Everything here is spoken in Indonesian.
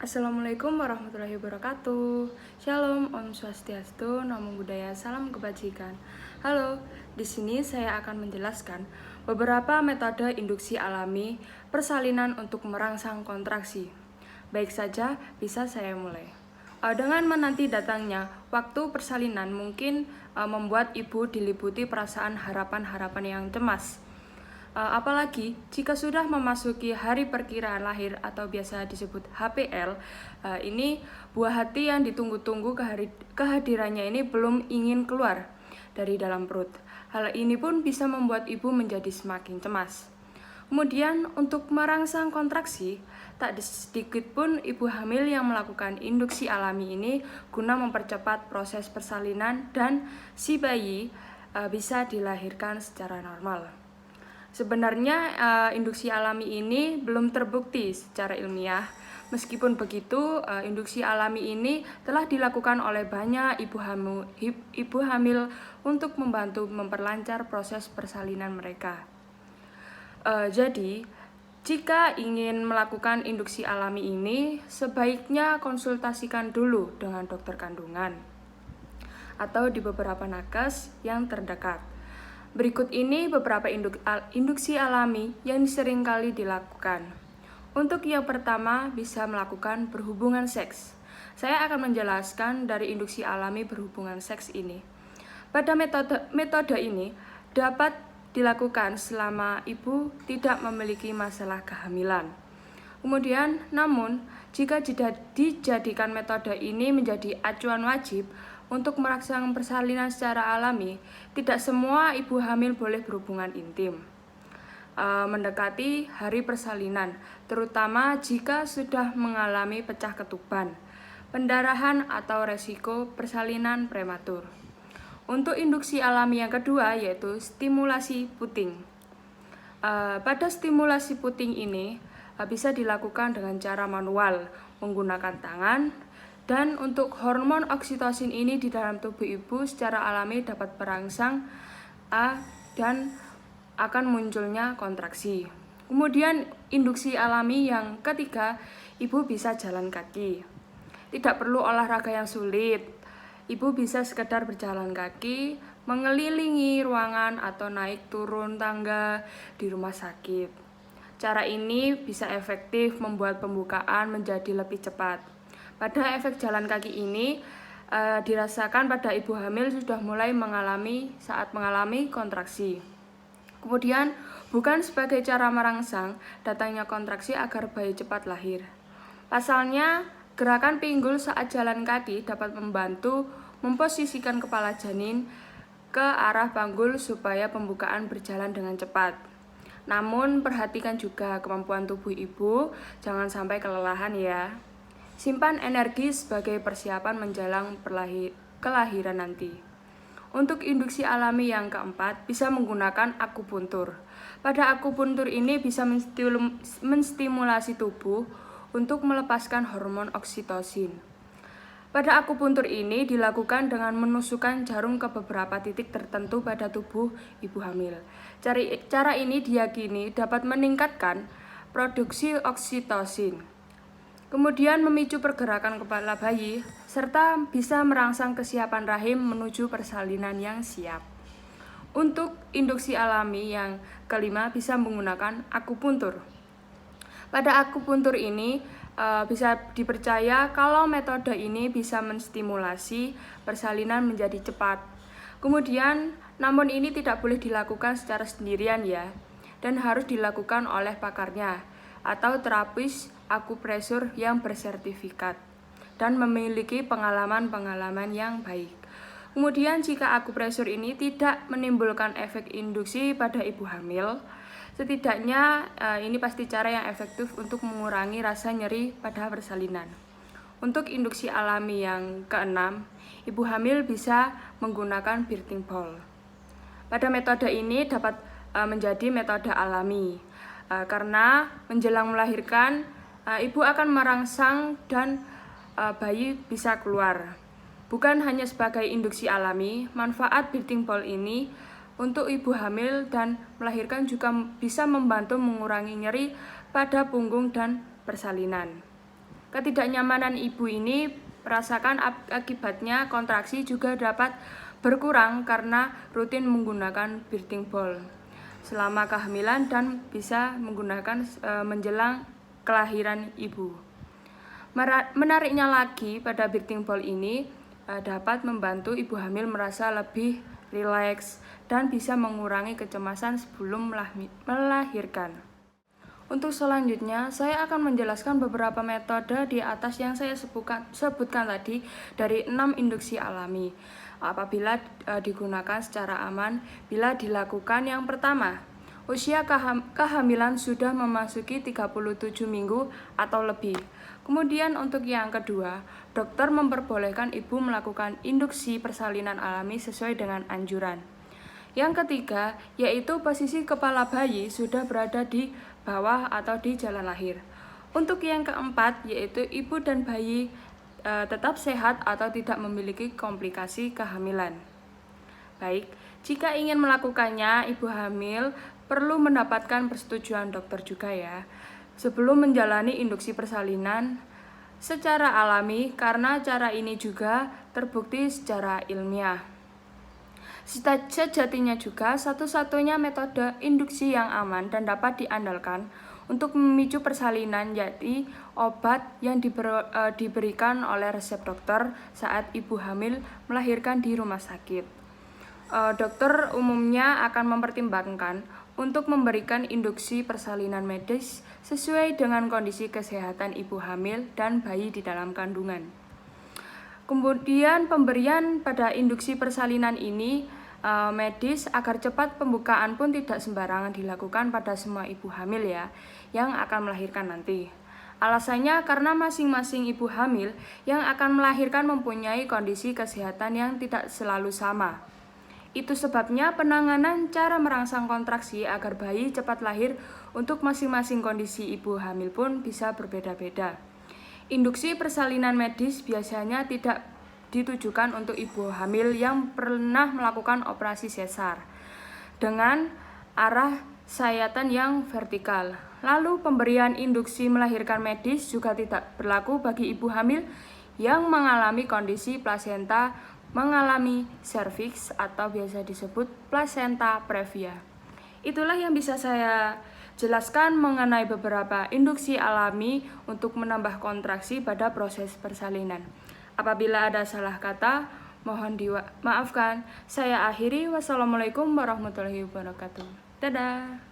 Assalamualaikum warahmatullahi wabarakatuh. Shalom, Om Swastiastu, Namo Buddhaya, salam kebajikan. Halo, di sini saya akan menjelaskan beberapa metode induksi alami persalinan untuk merangsang kontraksi. Baik saja, bisa saya mulai. Dengan menanti datangnya waktu persalinan mungkin membuat ibu diliputi perasaan harapan-harapan yang cemas. Apalagi jika sudah memasuki hari perkiraan lahir atau biasa disebut HPL, ini buah hati yang ditunggu-tunggu kehadirannya ini belum ingin keluar dari dalam perut. Hal ini pun bisa membuat ibu menjadi semakin cemas. Kemudian untuk merangsang kontraksi, tak sedikit pun ibu hamil yang melakukan induksi alami ini guna mempercepat proses persalinan dan si bayi bisa dilahirkan secara normal. Sebenarnya induksi alami ini belum terbukti secara ilmiah. Meskipun begitu, induksi alami ini telah dilakukan oleh banyak ibu hamil untuk membantu memperlancar proses persalinan mereka. Jadi, jika ingin melakukan induksi alami ini, sebaiknya konsultasikan dulu dengan dokter kandungan atau di beberapa nakes yang terdekat. Berikut ini beberapa induksi alami yang seringkali dilakukan. Untuk yang pertama, bisa melakukan berhubungan seks. Saya akan menjelaskan dari induksi alami berhubungan seks ini. Pada metode ini dapat dilakukan selama ibu tidak memiliki masalah kehamilan. Kemudian, namun, jika dijadikan metode ini menjadi acuan wajib untuk merangsang persalinan secara alami, tidak semua ibu hamil boleh berhubungan intim mendekati hari persalinan, terutama jika sudah mengalami pecah ketuban, pendarahan atau resiko persalinan prematur. Untuk induksi alami yang kedua yaitu stimulasi puting. Pada stimulasi puting ini bisa dilakukan dengan cara manual menggunakan tangan. Dan untuk hormon oksitosin ini di dalam tubuh ibu secara alami dapat merangsang dan akan munculnya kontraksi. Kemudian induksi alami yang ketiga, ibu bisa jalan kaki. Tidak perlu olahraga yang sulit. Ibu bisa sekedar berjalan kaki, mengelilingi ruangan atau naik turun tangga di rumah sakit. Cara ini bisa efektif membuat pembukaan menjadi lebih cepat. Pada efek jalan kaki ini dirasakan pada ibu hamil sudah mulai saat mengalami kontraksi. Kemudian bukan sebagai cara merangsang datangnya kontraksi agar bayi cepat lahir. Pasalnya, gerakan pinggul saat jalan kaki dapat membantu memposisikan kepala janin ke arah panggul supaya pembukaan berjalan dengan cepat. Namun perhatikan juga kemampuan tubuh ibu, jangan sampai kelelahan ya. Simpan energi sebagai persiapan menjelang kelahiran nanti. Untuk induksi alami yang keempat, bisa menggunakan akupuntur. Pada akupuntur ini bisa menstimulasi tubuh untuk melepaskan hormon oksitosin. Pada akupuntur ini dilakukan dengan menusukkan jarum ke beberapa titik tertentu pada tubuh ibu hamil. Cara ini diyakini dapat meningkatkan produksi oksitosin. Kemudian memicu pergerakan kepala bayi, serta bisa merangsang kesiapan rahim menuju persalinan yang siap. Untuk induksi alami yang kelima bisa menggunakan akupuntur. Pada akupuntur ini bisa dipercaya kalau metode ini bisa menstimulasi persalinan menjadi cepat. Kemudian, namun ini tidak boleh dilakukan secara sendirian ya, dan harus dilakukan oleh pakarnya atau terapis akupresur yang bersertifikat dan memiliki pengalaman yang baik. Kemudian jika akupresur ini tidak menimbulkan efek induksi pada ibu hamil, setidaknya ini pasti cara yang efektif untuk mengurangi rasa nyeri pada persalinan. Untuk induksi alami yang keenam, ibu hamil bisa menggunakan birthing ball. Pada metode ini dapat menjadi metode alami karena menjelang melahirkan ibu akan merangsang dan bayi bisa keluar. Bukan hanya sebagai induksi alami, manfaat birthing ball ini untuk ibu hamil dan melahirkan juga bisa membantu mengurangi nyeri pada punggung dan persalinan. Ketidaknyamanan ibu ini merasakan akibatnya kontraksi juga dapat berkurang karena rutin menggunakan birthing ball selama kehamilan dan bisa menggunakan menjelang kelahiran ibu. Menariknya lagi, pada birthing ball ini dapat membantu ibu hamil merasa lebih rileks dan bisa mengurangi kecemasan sebelum melahirkan. Untuk selanjutnya, saya akan menjelaskan beberapa metode di atas yang saya sebutkan tadi dari 6 induksi alami. Apabila digunakan secara aman, bila dilakukan yang pertama, usia kehamilan sudah memasuki 37 minggu atau lebih. Kemudian untuk yang kedua, dokter memperbolehkan ibu melakukan induksi persalinan alami sesuai dengan anjuran. Yang ketiga, yaitu posisi kepala bayi sudah berada di bawah atau di jalan lahir. Untuk yang keempat, yaitu ibu dan bayi tetap sehat atau tidak memiliki komplikasi kehamilan. Baik, jika ingin melakukannya, ibu hamil perlu mendapatkan persetujuan dokter juga ya, sebelum menjalani induksi persalinan secara alami, karena cara ini juga terbukti secara ilmiah. Sejatinya juga satu-satunya metode induksi yang aman dan dapat diandalkan untuk memicu persalinan, yaitu obat yang diberikan oleh resep dokter saat ibu hamil melahirkan di rumah sakit. Dokter umumnya akan mempertimbangkan untuk memberikan induksi persalinan medis sesuai dengan kondisi kesehatan ibu hamil dan bayi di dalam kandungan. Kemudian pemberian pada induksi persalinan ini medis agar cepat pembukaan pun tidak sembarangan dilakukan pada semua ibu hamil ya, yang akan melahirkan nanti. Alasannya karena masing-masing ibu hamil yang akan melahirkan mempunyai kondisi kesehatan yang tidak selalu sama. Itu sebabnya penanganan cara merangsang kontraksi agar bayi cepat lahir untuk masing-masing kondisi ibu hamil pun bisa berbeda-beda. Induksi persalinan medis biasanya tidak ditujukan untuk ibu hamil yang pernah melakukan operasi sesar dengan arah sayatan yang vertikal. Lalu pemberian induksi melahirkan medis juga tidak berlaku bagi ibu hamil yang mengalami kondisi plasenta mengalami serviks atau biasa disebut placenta previa. Itulah yang bisa saya jelaskan mengenai beberapa induksi alami untuk menambah kontraksi pada proses persalinan. Apabila ada salah kata, mohon dimaafkan. Saya akhiri. Wassalamualaikum warahmatullahi wabarakatuh. Dadah.